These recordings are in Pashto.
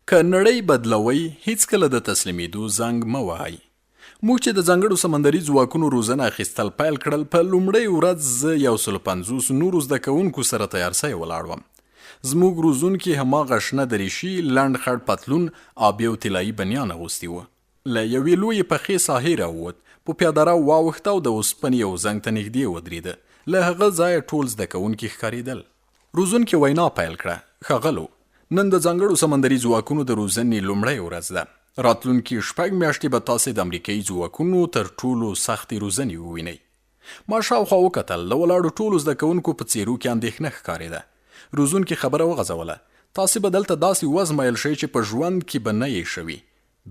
که نړۍ بدلوئ هیڅکله د تسلیمېدو زنګ مه وهئ. موږ چې د ځانګړو سمندري ځواکونو روزنه اخیستل پیل کړل، په لومړۍ ورځ زه 150 نورو زده کوونکو سره تیار سوی ولاړ وم. زموږ روزونکي هماغه شنه دریشي، لنډ خړ پتلون او یو طلایي بنیان اغوستی و. له یوې لویې پخې ساحې راووت، په پیاده رو واوښته او د اوسپنې یو زنګ ته نږدې ودرېده. له هغه ځایه ټول زده کوونکي ښکارېدل. روزونکي وینا پیل کړه: ښاغلو، نن د ځانګړو سمندري ځواکونو د روزنې لومړۍ ورځ ده. راتلونکي 6 میاشتې به تاسې د امریکایي ځواکونو تر ټولو سختې روزنې ووینئ. ما شاوخوا وکتل، د ولاړو ټولو زده کوونکو په څېرو کې اندېښنه ښکارېده. روزونکي خبره وغځوله: تاسې به دلته داسې وازمایل شئ چې په ژوند کې به نه یې شوي.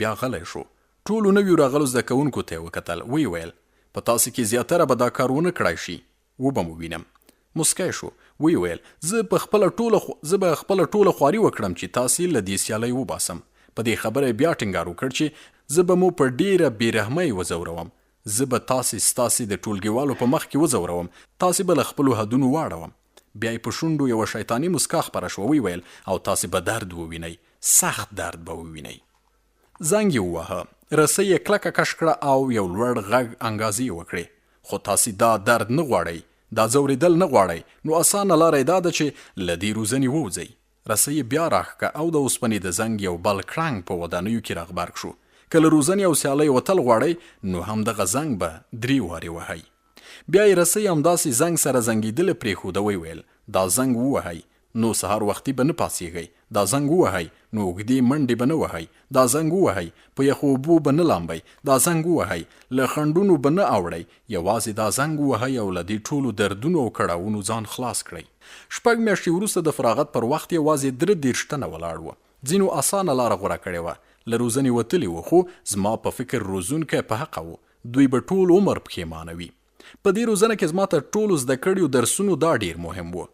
بیا غلی شو. ټولو نویو راغلو زده کوونکو ته یې وکتل. ویې ویل: په تاسې کې زیاتره به دا کار ونه کړای شي. وبه مو وینم. مسکی شو. ویې ویل: زه به خپله ټوله خواري وکړم چې تاسې له دې سیالۍ وباسم. په دې خبره بیا ټینګار وکړ چې زه به مو په ډیره بېرحمۍ وځوروم. زه به ستاسې د ټولګیوالو په مخ کې وځوروم. تاسې به له خپلو حدونو واړوم. بیا یې په شونډو یوه شیطاني مسکا خپره شوه. ویې ویل: او تاسې به درد ووینئ، سخت درد به ووینئ. زنګ یې وواهه، رسۍ یې کلکه کش کړه او یو لوړ غږ انګازې یې وکړې: خو تاسې دا درد نه غواړئ، دا ځورېدل نه غواړئ، نو اسانه لاره یې دا ده چې له دې روزنې ووځئ. رسۍ یې بیا راښکه او د اوسپنې د زنګ یو بل کړنګ په ودانیو کې راغبرګ شو. که له روزنې او سیالۍ وتل غواړئ نو همدغه زنګ به 3 وارې وهئ. بیا یې رسۍ همداسې زنګ سره زنګېدلې پرېښوده. ویل: دا زنګ ووهئ نو سهار وختي به نه پاڅېږئ. دا زنګ ووهئ نو اوږدې منډې به نه وهئ. دا زنګ ووهئ په یخو اوبو به نه لامبئ. دا زنګ ووهئ له خنډونو به نه اوړئ. یوازې دا زنګ ووهئ او له دې ټولو دردونو او کړاوونو ځان خلاص کړئ. 6 میاشتې وروسته د فراغت پر وخت یوازې 23 تنه ولاړ وو. ځینو اسانه لاره غوره کړې وه، له روزنې وتلي وو، خو زما په فکر روزونکی په حقه وو. دوی به ټول عمر پښیمانه وي. په دې روزنه کې زما تر ټولو زده کړیو درسونو دا ډیر مهم وو: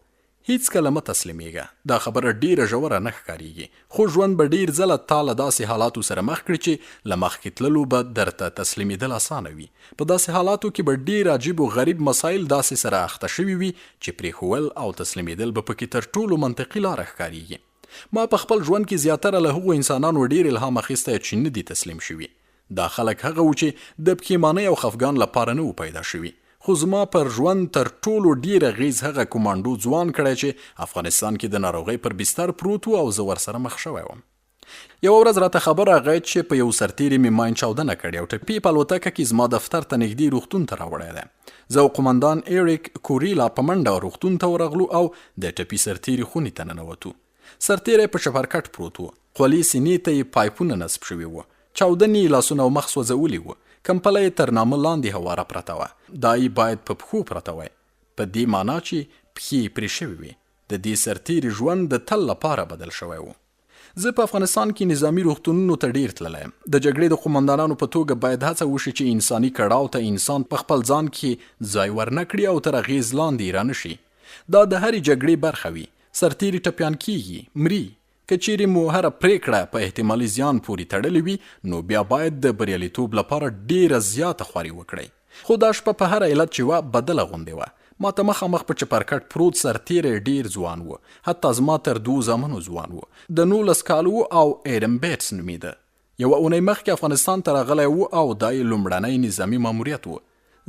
هیڅکله مه تسلیمیږه. دا خبره ډیره ژوره نه ښکاریږي، خو ژوند به ډیر ځله تا له داسې حالاتو سره مخ کړي چې له مخکې تللو به درته تسلیمیدل اسانه وي. په داسې حالاتو کې به ډیر عجیب و غریب مسایل داسې سره اخته شوي وي چې پرېښول او تسلیمیدل به پکې تر ټولو منطقي لاره ښکاریږي. ما په خپل ژوند کې زیاتره له هغو انسانانو ډیر الهام اخیستی چې نه دي تسلیم شوي. دا خلک هغه وو چې د پښیمانۍ او خفګان لپاره نه وو پیدا شوي. خو زما پر ژوند تر ټولو ډیر غیز هغه کومانډو ځوان کړی چې افغانستان کې د ناروغۍ پر بستر پروت و او زه ورسره مخ شوی وم. یوه ورځ راته خبر راغی چې په یو سرتیري مې ماین چاودنه کړې او ټپي په الوتکه کې زما دفتر ته نږدې روغتون ته راوړی دی. زه او قمندان ایریک کوریلا په منډه روغتون ته ورغلو او د ټپي سرتیري خونې ته ننوتو. سرتیری په چپرکټ پروت و، خولې سینې ته یې پایپونه نصب شوي وو، چاودنې لاسونه او مخ سوځولي وو، کمپله یې تر نامه لاندې هواره پرته وه. دا یې باید په پښو پرته وای، په دې معنا چې پښې یې پرې شوي وي. د دې سرتیري ژوند د تل لپاره بدل شوی و. زه په افغانستان کې نظامي روغتونونو ته ډیر تللی یم. د جګړې د قومندانانو په توګه باید هڅه وشي چې انساني کړاو ته انسان په خپل ځان کې ځای ورنه کړي او تر اغېز لاندې رانه شي. دا د هرې جګړې برخه وي. سرتیري ټپیان کیږي، مري. که چیرې مو هره پریکړه په احتمالي زیان پورې تړلې وي نو بیا باید د بریالیتوب لپاره ډیره زیاته خواري وکړئ. خو دا شپه په هر علت چې وه بدله غوندې وه. ما ته مخامخ په چپرکټ پروت سرتیری ډیر ځوان و، حتی زما تر 2 زامنو ځوان و. د 19 کالو او ارين بیټس نومیده. یوه اونۍ مخکې افغانستان ته راغلی و او دا یې لومړنی نظامي ماموریت و.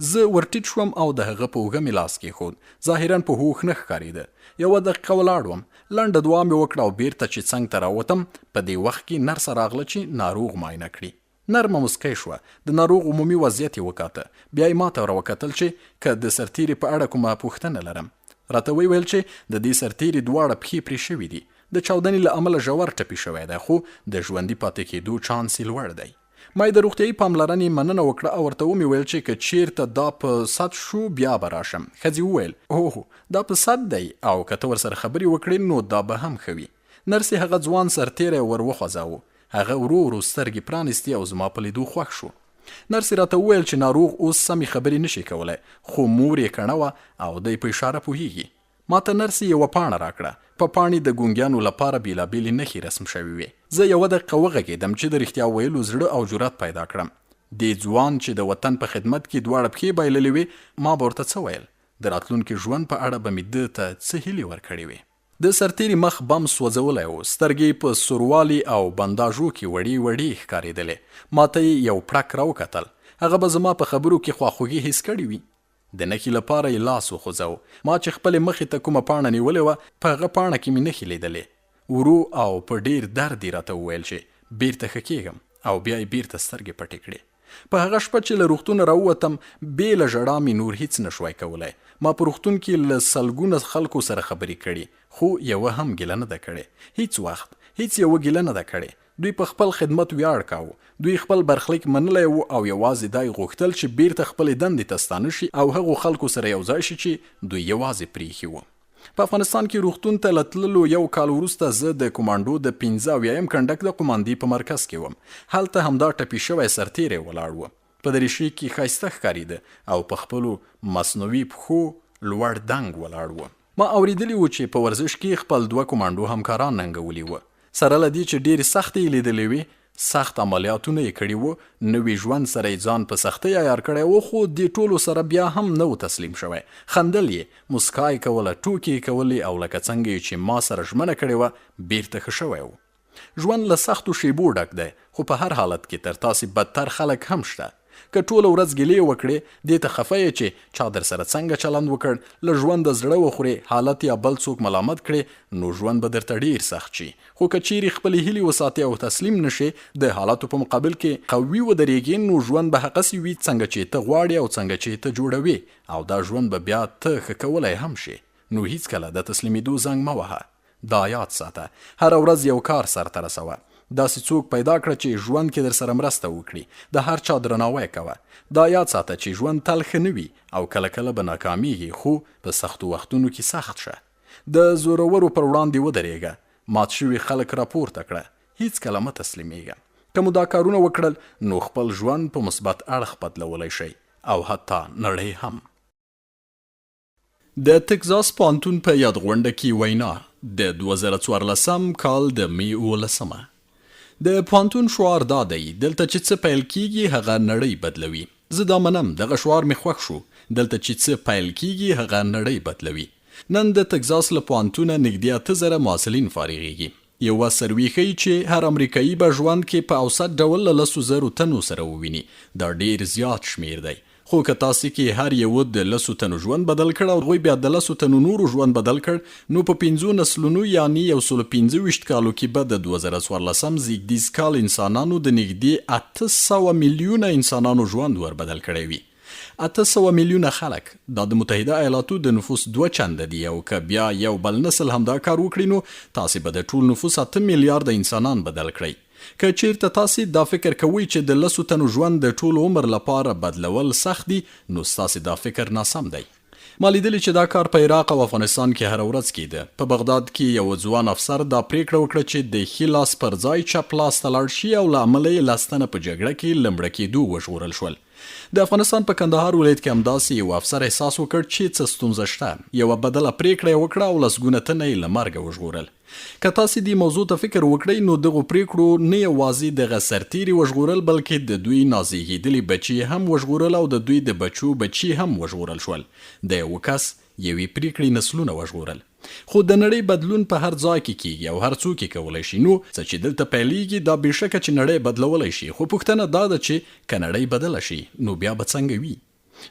زه ورټیټ شوم او د هغه په اوږه مې لاس کېښود. ظاهرا په هوښ نه ښکارېده. 1 دقیقه ولاړ وم، لنډه دعا مې وکړه او بیرته چې څنګ ته راوتم په دې وخت کې نرسه راغله چې ناروغ معاینه کړي. نرمه مسکی شوه. د ناروغ عمومي وضعیت یې وکاته. بیا یې ماته راوکتل چې که د سرتیري په اړه کومه پوښتنه لرم. راته ویل چې د دې سرتیري دواړه پښې پرې شوي دي. د چاودنې له امله ژور ټپي شوی دی، خو د ژوندي پاتې کېدو چانس یې لوړ دی. ما د روغتیایي پاملرنې مننه وکړه او ورته ومې ویل چې که چیرته دا په صد شو بیا به راشم. ښځې وویل: اوه، دا په صد دی او که ته ورسره خبرې وکړې نو دا به هم ښه وي. نرسې هغه ځوان سرتیری ور وخوځاوه. هغه ورو ورو سترګې پرانیستې او زما په لیدو خوښ شو. نرسې راته وویل چې ناروغ اوس سمې خبرې نشي کولی، خو مور یې کڼه وه او دی په اشاره پوهیږي. ما ته نرسې یوه پاڼه راکړه. په پاڼې د ګونګیانو لپاره بېلابېلې نښې رسم شوي وې. زه 1 دقیقه وغږېدم چې د رښتیا ویلو زړه او جرأت پیدا کړم. دې ځوان چې د وطن په خدمت کې دواړه پښې بایللې وې، ما به ورته څه ویل؟ د راتلونکي ژوند په اړه به مې ده ته څه هیلې ورکړې وې. د سرتیري مخ بم سوځولی و، سترګې په سوروالي او بنداژو کې وړې وړې ښکارېدلې. ماته یې یو پړک راوکتل. هغه به زما په خبرو کې خواخوږي حس کړې وي. د نښې لپاره یې لاس وخوځو. ما چې خپلې مخې ته کومه پاڼه نیولې وه، په هغه پاڼه کې مې نښې لیدلې. ورو او په ډېر درد یې راته وویل چې بیرته ښه کېږم، او بیا یې بیرته سترګې پټې کړې. په هغه شپه چې له روغتونه راووتم، بې له ژړا مې نور هیڅ نه شوای کولی. ما په روغتون کې له سلګونه خلکو سره خبرې کړي، خو یوه هم ګیله نه ده کړې. هیڅ وخت هیڅ یوه ګیله نه ده کړې. دوی په خپل خدمت ویاړ کاوه. دوی خپل برخلیک منلی و او یوازې دا یې غوښتل چې بیرته خپلې دندې ته ستانه شي او هغو خلکو سره یو ځای شي چې دوی یوازې پریښي وو. په افغانستان کې روغتون ته له تللو یو کال وروسته زه د کمانډو د 15 کنډک د قماندې په مرکز کې وم. هلته همدا ټپي شوی سرتیری ولاړ و. په دریشي کې ښایسته ښکارېده او په خپلو مصنوعي پښو لوړ دنګ ولاړ و. ما اورېدلي و چې په ورزش کې خپل 2 کمانډو همکاران ننګولي وو. سره له دې چې ډېرې سختې یې لیدلې وې، سخت عملیاتونه یې کړي وو، نوي ژوند سره یې ځان په سختۍ عیار کړی و، خو دې ټولو سره بیا هم نه و تسلیم شوی. خندل یې، مسکا یې کوله، ټوکې یې کولې، او لکه څنګه یې چې ما سره ژمنه کړې وه، بیرته ښه شوی و. ژوند له سختو شیبو ډک دی، خو په هر حالت کې تر تاسې بدتر خلک هم شته. که ټوله ورځ ګیلې وکړې، دې ته خفه یې چې چا در سره څنګه چلند وکړ، له ژونده زړه وخورې، حالت یا بل څوک ملامت کړې، نو ژوند به درته ډېر سخت شي. خو که چیرې خپلې هیلې وساتې او تسلیم نشې، د حالاتو په مقابل کې قوي ودرېږې، نو ژوند به هغسې وي څنګه چې ته غواړې او څنګه چې ته جوړوې، او دا ژوند به بیا ته ښه کولی هم شې. نو هیڅکله د تسلیمېدو زنګ مه وهه. دا یاد ساته، هره ورځ یو کار سرته رسوه. داسې څوک پیدا کړه چې ژوند کې در سره مرسته وکړي. د هر چا درناوی کوه. دا یاد ساته چې ژوند تل ښه نه وي او کله کله به ناکامیږي، خو په سختو وختونو کې سخت شه. د زورورو پر وړاندې ودرېږه. مات شوي خلک راپورته کړه. هیڅکله مه تسلیمیږه. که مو دا کارونه وکړل، نو خپل ژوند په مثبت اړخ بدلولی شئ، او حتی نړۍ هم. د تکزاس پوهنتون په یاد غونډه کې وینا د 2014 کال د می 19. د پوهنتون شعار دا دی: دلته چې څه پیل کیږي هغه نړۍ بدلوي. زه دا منم، دغه شعار مې خوښ شو. دلته چې څه پیل کیږي هغه نړۍ بدلوي. نن د تکزاس له پوهنتونه نږدې 8000 محصلین فارغېږي. یوه سروې ښیي چې هر امریکایي به ژوند کې په اوسط ډول له 100,000 تنو سره وویني. دا ډېر زیات شمیر دی. خو که تاسې کې هر یو د 100 تنو ژوند بدل کړ او هغوی بیا د 100 تنو نورو ژوند بدل کړ، نو په 5 نسلونو یعنی 125 کالو کې به د 2014 زیږدیز کال انسانانو د نږدې 800 میلیونه انسانانو ژوند ور بدل کړی وي. 800 میلیونه خلک، دا د متحده ایالاتو د نفوس 2 چنده دی. او که بیا یو بل نسل هم دا کار وکړي، نو تاسې به د ټول نفوس 8 میلیارده انسانان بدل کړئ. که چیرته تاسې دا فکر کوئ چې د 100 تنو ژوند د ټول عمر لپاره بدلول سخت دي، نو ستاسې دا فکر ناسم دی. ما لیدلی چې دا کار په عراق او افغانستان کې هره ورځ کېده. په بغداد کې یو ځوان افسر دا پریکړه وکړه چې د ښي لاس پر ځای چپ لاس ته لاړ شي، او له امله یې لستنه په جګړه کې له مړه کېدو وژغورل شول. د افغانستان په کندهار ولایت کې همداسې یو افسر احساس وکړ چې څه ستونزه شته. یوه بدله پریکړه یې وکړه او لسګونه تنه یې له مرګه وژغورل. که تاسې دې موضوع ته فکر وکړئ، نو دغو پریکړو نه یوازې دغه سرتیري وژغورل، بلکې د دوی نازېږېدلي بچي هم وژغورل، او د دوی د بچو بچي هم وژغورل شول. د یو کس یوې پریکړې نسلونه وژغورل. خو د نړۍ بدلون په هر ځای کې کیږي او هر څوک یې کولی شي. نو څه چې دلته پیلېږي دا بېشکه چې نړۍ بدلولی شي، خو پوښتنه دا ده چې که نړۍ بدله شي، نو بیا به څنګه وي؟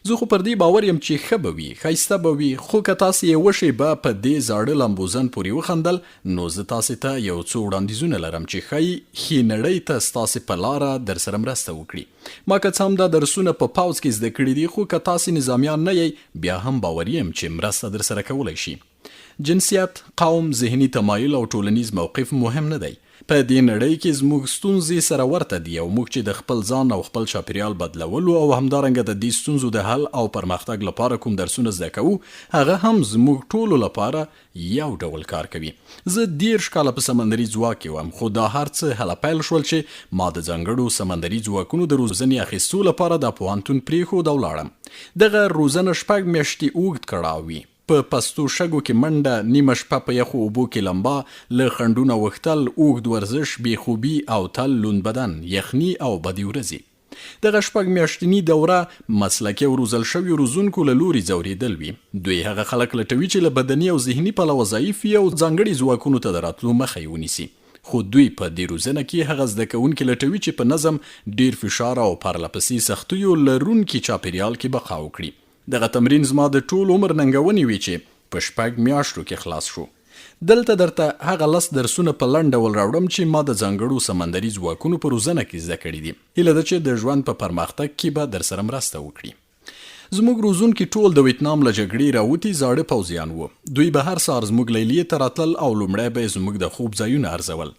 زه خو پر دې باور یم چې ښه به وي، ښایسته به وي. خو که تاسې یې وشیبه په دې زاړه لمبوزن پورې وخندل، نو زه تاسې ته یو څو وړاندیزونه لرم چې ښایي نړۍ ته ستاسې په لاره در سره مرسته وکړي. ما که څه هم دا درسونه په پاوځ کې زده کړي دي، خو که تاسې نظامیان نه یئ، بیا هم باور یم چې مرسته در سره کولی شي. جنسیت، قوم، ذهني تمایل او ټولنیز موقف مهم نه دی. په دې نړۍ کې زموږ ستونزې سره ورته دي، او موږ چې د خپل ځان او خپل چاپیریال بدلولو او همدارنګه د دې ستونزو د حل او پرمختګ لپاره کوم درسونه زده کوو، هغه هم زموږ ټولو لپاره یو ډول کار کوي. زه 13 کاله په سمندري ځواک کې وم، خو دا هر څه هله پیل شول چې ما د ځانګړو سمندري ځواکونو د روزنې اخیستو لپاره د پوهنتون پرېښود او لاړم. دغه روزنه 6 میاشتې اوږد کړاو وي. په پستو شګو کې منډه، نیمه شپه په یخو اوبو کې لمبا، له خنډونه وختل، اوږد ورزش، بې خوبي او تل لوند بدن، یخني او بدې ورځې. دغه شپږ میاشتني دوره مسلکي او روزل شوي روزونکو له لوري ځورېدل وي. دوی هغه خلک لټوي چې له بدني او ذهني پلوه ضعیف وي او ځانګړي ځواکونو ته د راتلو مخه یې ونیسي. خو دوی په دې روزنه کې هغه زده کوونکي لټوي چې په نظم، ډیر فشار او پرلپسې سختیو لرونکي چاپیریال کې بقا وکړي. دغه تمرین زما د ټول عمر ننګونې وي چې په 6 میاشتو کې خلاص شو. دلته درته هغه 10 درسونه په لنډ ډول راوړم چې ما د ځانګړو سمندري ځواکونو په روزنه کې زده کړي دي. هیله ده چې د ژوند په پرمختګ کې به درسره مرسته وکړي. زموږ روزونکي ټول د ویتنام له جګړې راوتي زاړه پوځیان وو. دوی به هر سهار زموږ لیلیې ته راتلل او لومړی به زموږ د خوب ځایونه ارزول.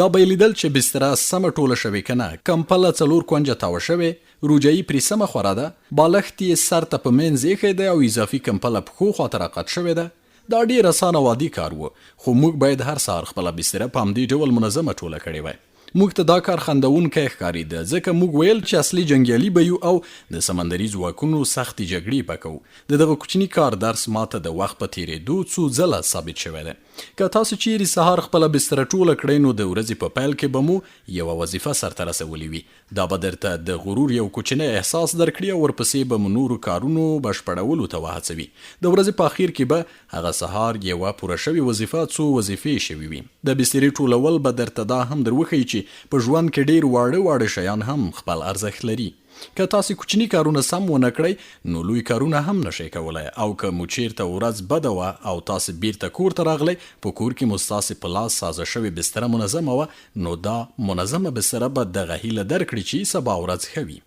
دا به لیدل چې بستره سمه ټوله شوې که نه، کمپله 4 کونجه تاوه شوې، روجایي پرې سمه خوره ده، بالښت یې سر ته په منځ ایښی دی او اضافي کمپله پښو خواته راقات شوې ده. دا ډیر اسانه او عادي کار و، خو موږ باید هر سهار خپله بستره په همدې ډول منظمه ټوله کړې وای. موږ ته دا کار خندونکی ښکارېده ځکه موږ ویل چې اصلي جنګیالي به یو او د سمندري ځواکونو سختې جګړې به کوو. دغه کوچني کار درس ماته د وخت په تېرېدو څو ځله ثابت شوی دی. که تاسو چیرې سهار خپله بستره ټوله کړئ نو د ورځې په پیل کې به مو یوه وظیفه سرته رسولې وي. دا به درته د غرور یو کوچنی احساس درکړي او ورپسې به مو نورو کارونو بشپړولو ته وهڅوي. د ورځې په اخیر کې به هغه سهار یوه پوره شوې وظیفه څو وظیفې شوي وي. د بسترې ټولول به درته دا هم در وښیي چې په ژوند کې ډیر واړه شیان هم خپل ارزښت لري. که تاسو کوچني کارونه سم ونه کړئ نو لوی کارونه هم نشئ کولای. او که مو چیرته ورځ بده وه او تاسو بیرته کور ته راغلی، په کور کې مو ستاسې په لاس سازه شوې بستره منظمه وه، نو دا منظمه بستره به دغه هیله درکړي چې سبا ورځ ښه وي.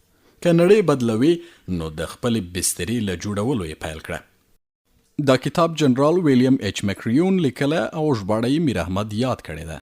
که نړۍ بدلوې نو د خپلې بسترې له جوړولو یې پیل کړه. دا کتاب جنرال ویلیام ایچ مکرېون لیکلی او ژباړه یې ميراحمد یاد کړې ده.